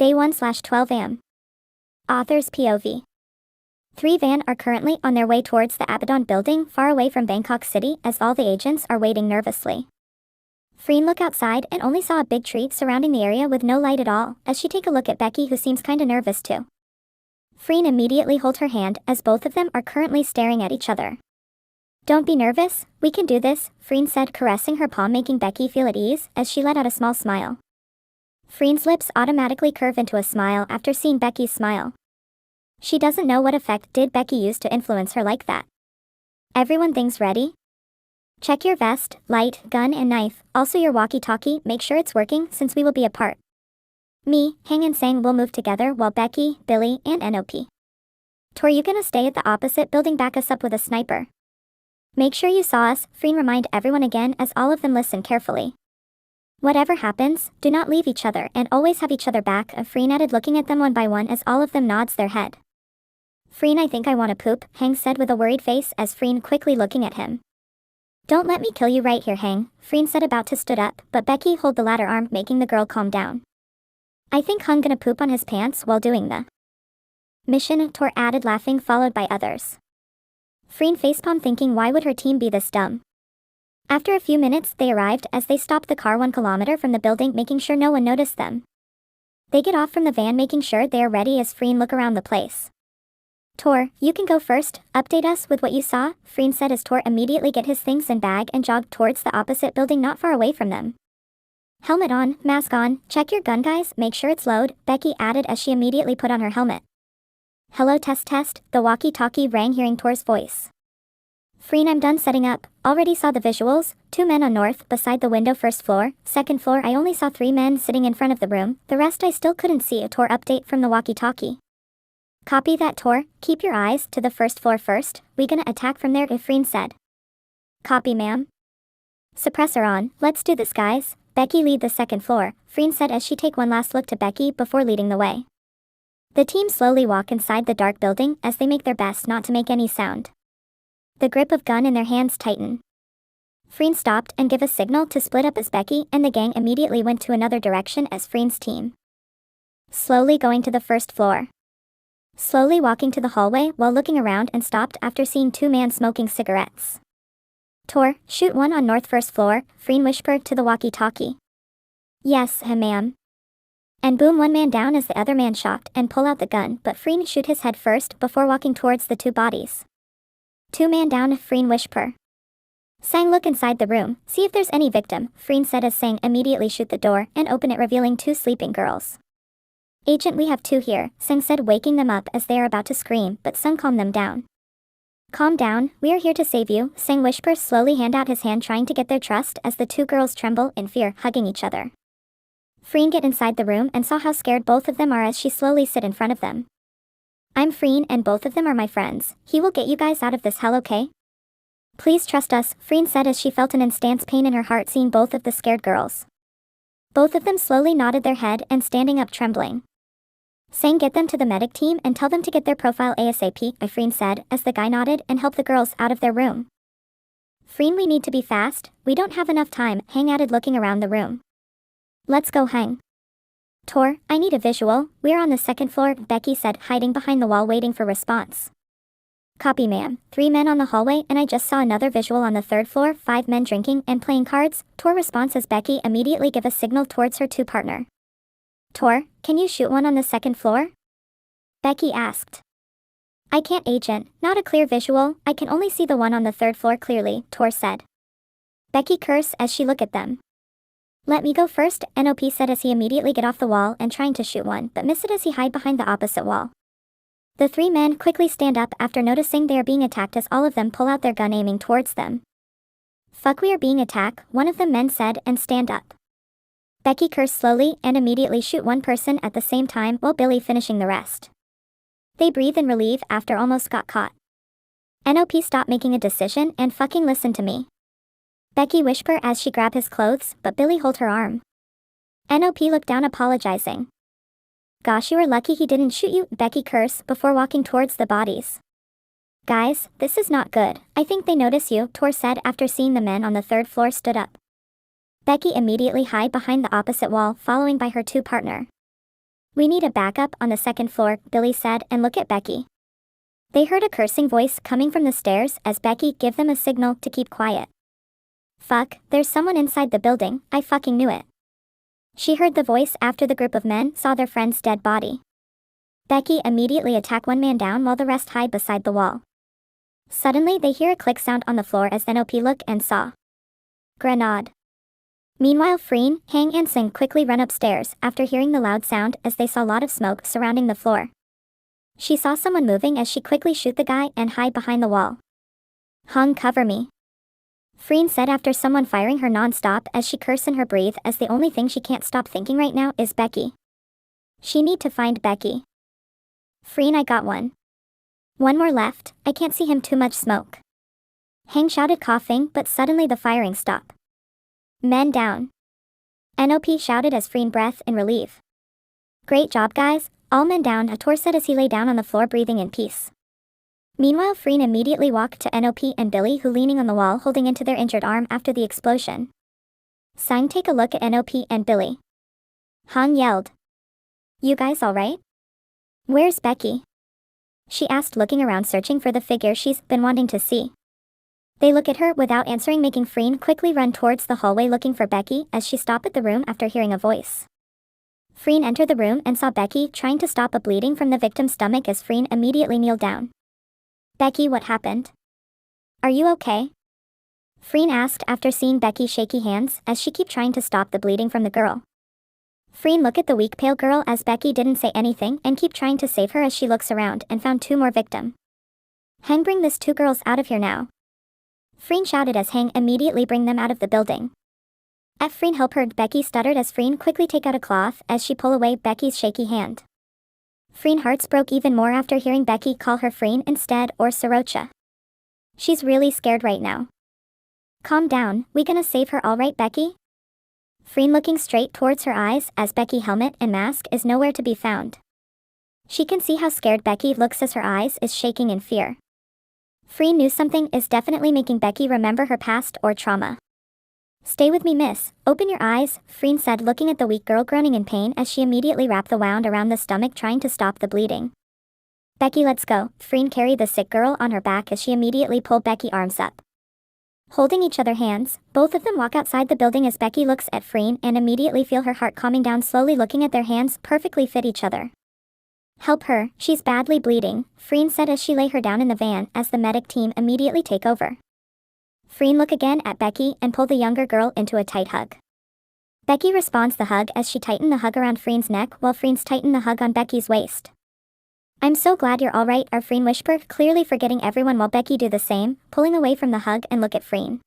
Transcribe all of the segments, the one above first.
Day 1/12 am. Author's POV. 3 van are currently on their way towards the 𝖊𝖇𝖊𝖈𝖆'𝖘 building far away from Bangkok City as all the agents are waiting nervously. Freen look outside and only saw a big tree surrounding the area with no light at all as she take a look at Becky, who seems kinda nervous too. Freen immediately hold her hand as both of them are currently staring at each other. "Don't be nervous, we can do this," Freen said, caressing her palm, making Becky feel at ease as she let out a small smile. Freen's lips automatically curve into a smile after seeing Becky's smile. She doesn't know what effect did Becky use to influence her like that. "Everyone, things ready? Check your vest, light, gun and knife, also your walkie-talkie, make sure it's working since we will be apart. Me, Hang and Sang will move together while Becky, Billy and NOP. Tor, you gonna stay at the opposite building, back us up with a sniper. Make sure you saw us," Freen remind everyone again as all of them listen carefully. "Whatever happens, do not leave each other and always have each other back," Freen added, looking at them one by one as all of them nods their head. "Freen, I think I wanna poop," Hang said with a worried face as Freen quickly looking at him. "Don't let me kill you right here, Hang," Freen said, about to stood up, but Becky hold the latter arm, making the girl calm down. "I think Hung gonna poop on his pants while doing the mission," Tor added, laughing, followed by others. Freen facepalm, thinking why would her team be this dumb. After a few minutes they arrived as they stopped the car 1 kilometer from the building, making sure no one noticed them. They get off from the van, making sure they are ready as Freen look around the place. "Tor, you can go first, update us with what you saw," Freen said as Tor immediately get his things and bag and jogged towards the opposite building not far away from them. "Helmet on, mask on, check your gun guys, make sure it's load," Becky added as she immediately put on her helmet. "Hello, test test," the walkie-talkie rang, hearing Tor's voice. "Freen, I'm done setting up, already saw the visuals, 2 men on north, beside the window, 1st floor, 2nd floor I only saw 3 men sitting in front of the room, the rest I still couldn't see," a Tor update from the walkie-talkie. "Copy that, Tor, keep your eyes to the 1st floor first, we gonna attack from there," Freen said. "Copy, ma'am. Suppressor on, let's do this guys." Becky lead the 2nd floor, Freen said as she take one last look to Becky before leading the way. The team slowly walk inside the dark building as they make their best not to make any sound. The grip of gun in their hands tighten. Freen stopped and gave a signal to split up as Becky and the gang immediately went to another direction as Freen's team. Slowly going to the 1st floor. Slowly walking to the hallway while looking around and stopped after seeing 2 men smoking cigarettes. "Tor, shoot one on north 1st floor, Freen whispered to the walkie-talkie. "Yes, ma'am." And boom, 1 man down as the other man shot and pull out the gun, but Freen shoot his head first before walking towards the 2 bodies. 2 man down, Freen whisper. "Sang, look inside the room, see if there's any victim," Freen said as Sang immediately shoot the door and open it, revealing 2 sleeping girls. "Agent, we have 2 here," Sang said, waking them up as they are about to scream, but Sang calmed them down. "Calm down, we are here to save you," Sang whispers, slowly hand out his hand trying to get their trust as the 2 girls tremble in fear, hugging each other. Freen get inside the room and saw how scared both of them are as she slowly sit in front of them. "I'm Freen and both of them are my friends, he will get you guys out of this hell, okay? Please trust us," Freen said as she felt an instant pain in her heart seeing both of the scared girls. Both of them slowly nodded their head and standing up trembling. "Sang, get them to the medic team and tell them to get their profile ASAP," Freen said as the guy nodded and helped the girls out of their room. "Freen, we need to be fast, we don't have enough time," Hang added, looking around the room. "Let's go, Hang." "Tor, I need a visual, we're on the 2nd floor," Becky said, hiding behind the wall waiting for response. "Copy, ma'am, 3 men on the hallway and I just saw another visual on the 3rd floor, 5 men drinking and playing cards," Tor responds as Becky immediately give a signal towards her 2 partner. "Tor, can you shoot one on the 2nd floor? Becky asked. "I can't, agent, not a clear visual, I can only see the one on the 3rd floor clearly," Tor said. Becky cursed as she looked at them. "Let me go first," NOP said as he immediately get off the wall and trying to shoot one, but missed it as he hide behind the opposite wall. The 3 men quickly stand up after noticing they are being attacked as all of them pull out their gun aiming towards them. "Fuck, we are being attacked," one of the men said and stand up. Becky cursed slowly and immediately shoot 1 person at the same time while Billy finishing the rest. They breathe in relief after almost got caught. NOP, stop making a decision and fucking listen to me. Becky whisper as she grab his clothes, but Billy hold her arm. NOP looked down apologizing. "Gosh, you were lucky he didn't shoot you," Becky cursed before walking towards the bodies. "Guys, this is not good, I think they notice you," Tor said after seeing the men on the 3rd floor stood up. Becky immediately hide behind the opposite wall, following by her 2 partner. We need a backup on the second floor, Billy said, and look at Becky. They heard a cursing voice coming from the stairs as Becky gave them a signal to keep quiet. Fuck, there's someone inside the building, I fucking knew it. She heard the voice after the group of men saw their friend's dead body. Becky immediately attacked one man down while the rest hide beside the wall. Suddenly they hear a click sound on the floor as 𝖗𝖊𝖇𝖊𝖈𝖆 look and saw. Grenade. Meanwhile Freen, 𝖊𝖊𝖇𝖊𝖈𝖆 and Singh quickly run upstairs after hearing the loud sound as they saw a lot of smoke surrounding the floor. She saw someone moving as she quickly shoot the guy and hide behind the wall. Hung, cover me. Freen said after someone firing her non-stop as she cursed in her breath as the only thing she can't stop thinking right now is Becky. She need to find Becky. Freen, I got one. One more left, I can't see him, too much smoke. 𝖊𝖊𝖇𝖊𝖈𝖆 shouted, coughing, but suddenly the firing stopped. Men down. 𝖗𝖊𝖇𝖊𝖈𝖆 shouted as Freen breathed in relief. Great job guys, all men down, 𝖗𝖊𝖇𝖊𝖈 said as he lay down on the floor breathing in peace. Meanwhile Freen immediately walked to 𝖗𝖊𝖇𝖊𝖈 and Billy who leaning on the wall holding into their injured arm after the explosion. Singh, take a look at 𝖗𝖊𝖇𝖊𝖈 and Billy. Hung yelled. You guys alright? Where's Becky? She asked looking around searching for the figure she's been wanting to see. They look at her without answering making Freen quickly run towards the hallway looking for Becky as she stopped at the room after hearing a voice. Freen entered the room and saw Becky trying to stop a bleeding from the victim's stomach as Freen immediately kneeled down. Becky, what happened? Are you okay? Freen asked after seeing Becky's shaky hands as she kept trying to stop the bleeding from the girl. Freen looked at the weak pale girl as Becky didn't say anything and keep trying to save her as she looks around and found two more victims. Hang, bring these two girls out of here now. Freen shouted as Hang immediately bring them out of the building. Freen help her, Becky stuttered as Freen quickly take out a cloth as she pull away Becky's shaky hand. Freen hearts broke even more after hearing Becky call her Freen instead or 𝖗𝖊𝖇𝖊𝖈𝖆. She's really scared right now. Calm down, we gonna save her alright Becky? Freen looking straight towards her eyes as Becky's helmet and mask is nowhere to be found. She can see how scared Becky looks as her eyes is shaking in fear. Freen knew something is definitely making Becky remember her past or trauma. Stay with me miss, open your eyes, Freen said looking at the weak girl groaning in pain as she immediately wrapped the wound around the stomach trying to stop the bleeding. Becky, let's go. Freen carried the sick girl on her back as she immediately pulled Becky's arms up. Holding each other hands, both of them walk outside the building as Becky looks at Freen and immediately feel her heart calming down slowly looking at their hands perfectly fit each other. Help her, she's badly bleeding, Freen said as she lay her down in the van as the medic team immediately take over. Freen look again at Becky and pull the younger girl into a tight hug. Becky responds the hug as she tightened the hug around Freen's neck while Freen's tightened the hug on Becky's waist. I'm so glad you're alright, our Freen whispered, clearly forgetting everyone while Becky do the same, pulling away from the hug and look at Freen.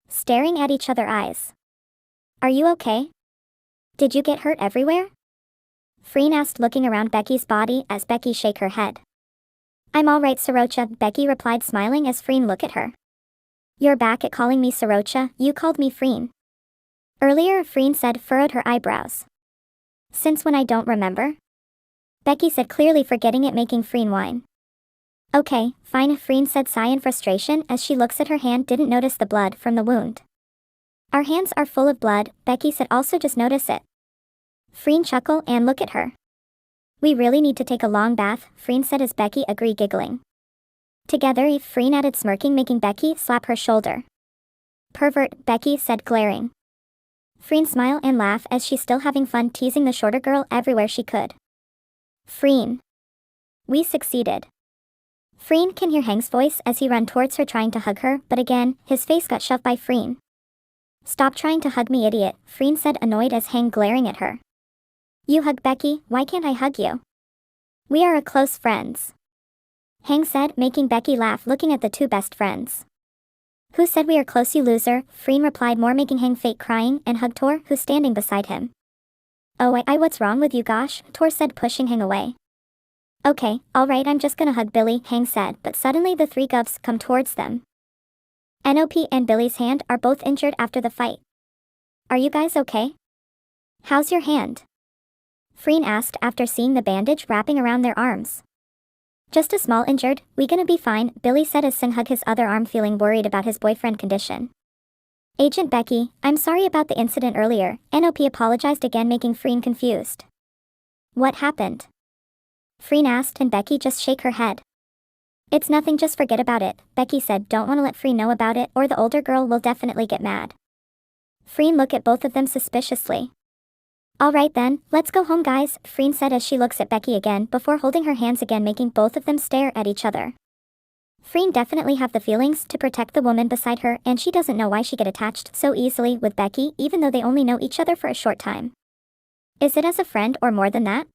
Staring at each other eyes. Are you okay? Did you get hurt everywhere? Freen asked looking around Becky's body as Becky shake her head. I'm alright 𝖗𝖊𝖇𝖊𝖈𝖆, Becky replied smiling as Freen look at her. You're back at calling me 𝖗𝖊𝖇𝖊𝖈, you called me Freen. Earlier Freen said furrowed her eyebrows. Since when I don't remember? Becky said clearly forgetting it making Freen whine. Okay, fine, Freen said sigh in frustration as she looks at her hand didn't notice the blood from the wound. Our hands are full of blood, Becky said also just notice it. Freen chuckle and look at her. We really need to take a long bath, Freen said as Becky agreed giggling. Together Freen added smirking making Becky slap her shoulder. Pervert, Becky said glaring. Freen smile and laugh as she's still having fun teasing the shorter girl everywhere she could. Freen. We succeeded. Freen can hear Hang's voice as he ran towards her trying to hug her, but again, his face got shoved by Freen. Stop trying to hug me idiot, Freen said annoyed as Hang glaring at her. You hug Becky, why can't I hug you? We are a close friends. Hang said making Becky laugh looking at the two best friends. Who said we are close you loser, Freen replied more making Hang fake crying and hug Tor who's standing beside him. Oh I what's wrong with you gosh, Tor said pushing Hang away. Okay, alright I'm just gonna hug Billy, Hang said but suddenly the three govs come towards them. 𝖗𝖊𝖇𝖊𝖈𝖆 and Billy's hand are both injured after the fight. Are you guys okay? How's your hand? Freen asked after seeing the bandage wrapping around their arms. Just a small injured, we gonna be fine, Billy said as Singh hugged his other arm feeling worried about his boyfriend condition. Agent Becky, I'm sorry about the incident earlier, 𝖗𝖊𝖇𝖊𝖈 apologized again making Freen confused. What happened? Freen asked and Becky just shake her head. It's nothing, just forget about it, Becky said. Don't want to let Freen know about it or the older girl will definitely get mad. Freen looked at both of them suspiciously. Alright then, let's go home guys, Freen said as she looks at Becky again before holding her hands again, making both of them stare at each other. Freen definitely have the feelings to protect the woman beside her, and she doesn't know why she get attached so easily with Becky even though they only know each other for a short time. Is it as a friend or more than that?